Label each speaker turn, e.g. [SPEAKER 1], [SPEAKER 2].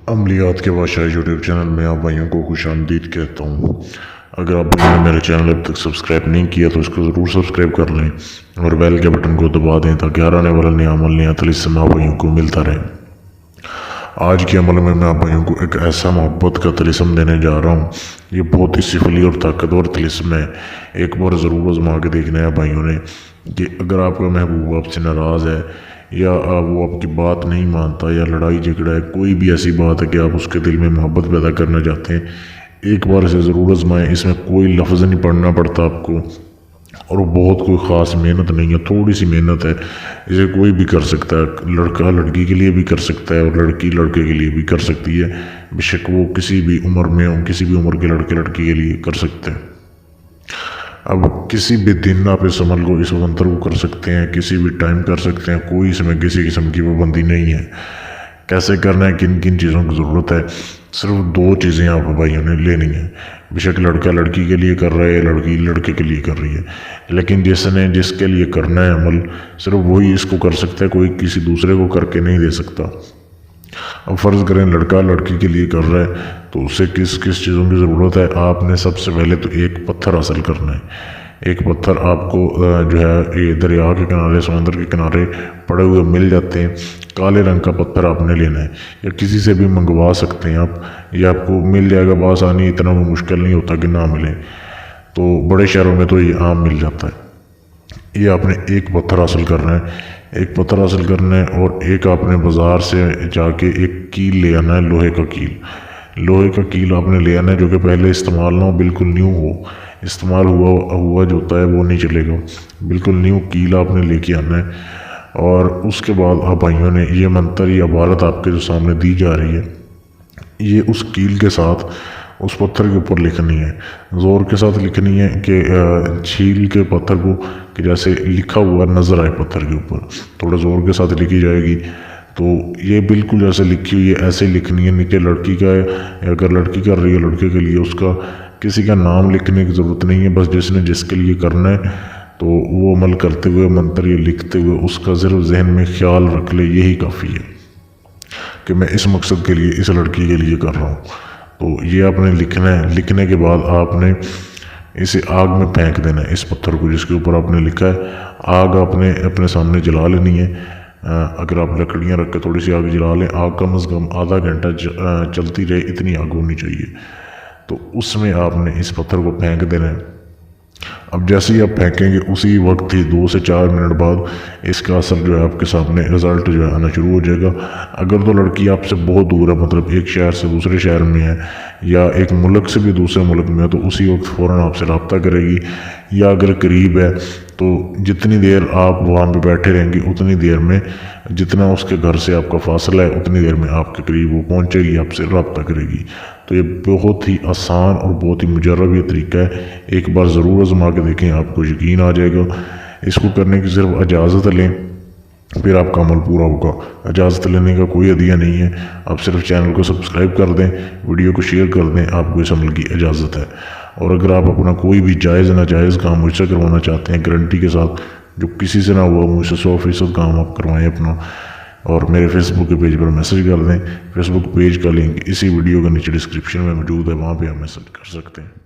[SPEAKER 1] عملیات کے بادشاہ YouTube channel میں آپ بھائیوں کو خوش آمدید کہتا ہوں۔ اگر آپ بھائیوں نے میرے چینل اب تک سبسکرائب نہیں کیا تو اس کو ضرور سبسکرائب کر لیں اور بیل کے بٹن کو دبا دیں تاکہ ہر آنے والا نیا عمل نیا طلسم آپ بھائیوں کو ملتا رہے۔ آج کے عمل میں آپ بھائیوں کو ایک ایسا محبت کا طلسم دینے جا رہا ہوں، یہ بہت ہی سفلی اور طاقتور طلسم ہے۔ ایک بار ضرور آزما کے دیکھنا ہے بھائیوں نے کہ اگر آپ کا محبوب آپ سے ناراض ہے یا وہ آپ کی بات نہیں مانتا یا لڑائی جھگڑا ہے، کوئی بھی ایسی بات ہے کہ آپ اس کے دل میں محبت پیدا کرنا چاہتے ہیں، ایک بار اسے ضرور آزمائیں۔ اس میں کوئی لفظ نہیں پڑھنا پڑتا آپ کو اور وہ بہت کوئی خاص محنت نہیں ہے، تھوڑی سی محنت ہے۔ اسے کوئی بھی کر سکتا ہے، لڑکا لڑکی کے لیے بھی کر سکتا ہے اور لڑکی لڑکے کے لیے بھی کر سکتی ہے، بے شک وہ کسی بھی عمر میں ہوں، کسی بھی عمر کے لڑکے لڑکی کے لیے کر سکتے ہیں۔ اب کسی بھی دن آپ اس عمل کو اس منتر کو کر سکتے ہیں، کسی بھی ٹائم کر سکتے ہیں، کوئی اس میں کسی قسم کی پابندی نہیں ہے۔ کیسے کرنا ہے، کن کن چیزوں کی ضرورت ہے، صرف 2 چیزیں آپ بھائیوں نے لینی ہیں۔ بے شک لڑکا لڑکی کے لیے کر رہا ہے، لڑکی لڑکے کے لیے کر رہی ہے، لیکن جس کے لیے کرنا ہے عمل، صرف وہی اس کو کر سکتا ہے، کوئی کسی دوسرے کو کر کے نہیں دے سکتا۔ اب فرض کریں لڑکا لڑکی کے لیے کر رہا ہے تو اسے کس کس چیزوں کی ضرورت ہے۔ آپ نے سب سے پہلے تو ایک پتھر حاصل کرنا ہے۔ ایک پتھر آپ کو جو ہے یہ دریا کے کنارے، سمندر کے کنارے پڑے ہوئے مل جاتے ہیں، کالے رنگ کا پتھر آپ نے لینا ہے، یا کسی سے بھی منگوا سکتے ہیں آپ، یہ آپ کو مل جائے گا بآسانی، اتنا وہ مشکل نہیں ہوتا کہ نہ ملے، تو بڑے شہروں میں تو یہ عام مل جاتا ہے۔ یہ آپ نے ایک پتھر حاصل کرنا ہے، ایک پتھر حاصل کرنا ہے، اور ایک آپ نے بازار سے جا کے ایک کیل لے آنا ہے، لوہے کا کیل۔ لوہے کا کیل آپ نے لے آنا ہے جو کہ پہلے استعمال نہ ہو، بالکل نیو ہو، استعمال ہوا جو ہوتا ہے وہ نہیں چلے گا، بالکل نیو کیل آپ نے لے کے آنا ہے۔ اور اس کے بعد آپ بھائیوں نے یہ منتر یا عبارت آپ کے جو سامنے دی جا رہی ہے، یہ اس کیل کے ساتھ اس پتھر کے اوپر لکھنی ہے، زور کے ساتھ لکھنی ہے کہ چھیل کے پتھر کو کہ جیسے لکھا ہوا نظر آئے پتھر کے اوپر، تھوڑا زور کے ساتھ لکھی جائے گی۔ تو یہ بالکل جیسے لکھی ہوئی ہے ایسے لکھنی ہے، نیچے لڑکی کا ہے، اگر لڑکی کر رہی ہے لڑکے کے لیے اس کا کسی کا نام لکھنے کی ضرورت نہیں ہے، بس جس نے جس کے لیے کرنا ہے تو وہ عمل کرتے ہوئے منتر یہ لکھتے ہوئے اس کا صرف ذہن میں خیال رکھ لے، یہی کافی ہے کہ میں اس مقصد کے لیے اس لڑکی کے لیے کر رہا ہوں۔ تو یہ آپ نے لکھنا ہے۔ لکھنے کے بعد آپ نے اسے آگ میں پھینک دینا ہے، اس پتھر کو جس کے اوپر آپ نے لکھا ہے۔ آگ آپ نے اپنے سامنے جلا لینی ہے، اگر آپ لکڑیاں رکھ کے تھوڑی سی آگ جلا لیں، آگ کم از کم آدھا گھنٹہ چلتی رہے، اتنی آگ ہونی چاہیے۔ تو اس میں آپ نے اس پتھر کو پھینک دینا ہے۔ اب جیسے ہی آپ پھینکیں گے اسی وقت ہی 2 سے 4 منٹ بعد اس کا اثر جو ہے آپ کے سامنے رزلٹ جو ہے آنا شروع ہو جائے گا۔ اگر تو لڑکی آپ سے بہت دور ہے، مطلب ایک شہر سے دوسرے شہر میں ہے یا ایک ملک سے بھی دوسرے ملک میں ہے، تو اسی وقت فوراً آپ سے رابطہ کرے گی، یا اگر قریب ہے تو جتنی دیر آپ وہاں پہ بیٹھے رہیں گے اتنی دیر میں، جتنا اس کے گھر سے آپ کا فاصلہ ہے اتنی دیر میں آپ کے قریب وہ پہنچے گی، آپ سے رابطہ کرے گی۔ تو یہ بہت ہی آسان اور بہت ہی مجرب یہ طریقہ ہے، ایک بار ضرور آزما کے دیکھیں، آپ کو یقین آ جائے گا۔ اس کو کرنے کی صرف اجازت لیں، پھر آپ کا عمل پورا ہوگا۔ اجازت لینے کا کوئی عدیہ نہیں ہے، آپ صرف چینل کو سبسکرائب کر دیں، ویڈیو کو شیئر کر دیں، آپ کو اس عمل کی اجازت ہے۔ اور اگر آپ اپنا کوئی بھی جائز ناجائز کام مجھ سے کروانا چاہتے ہیں گارنٹی کے ساتھ، جو کسی سے نہ ہوا، مجھ سے 100% کام آپ کروائیں اپنا، اور میرے فیس بک کے پیج پر میسج کر دیں۔ فیس بک پیج کا لنک اسی ویڈیو کے نیچے ڈسکرپشن میں موجود ہے، وہاں پہ آپ میسج کر سکتے ہیں۔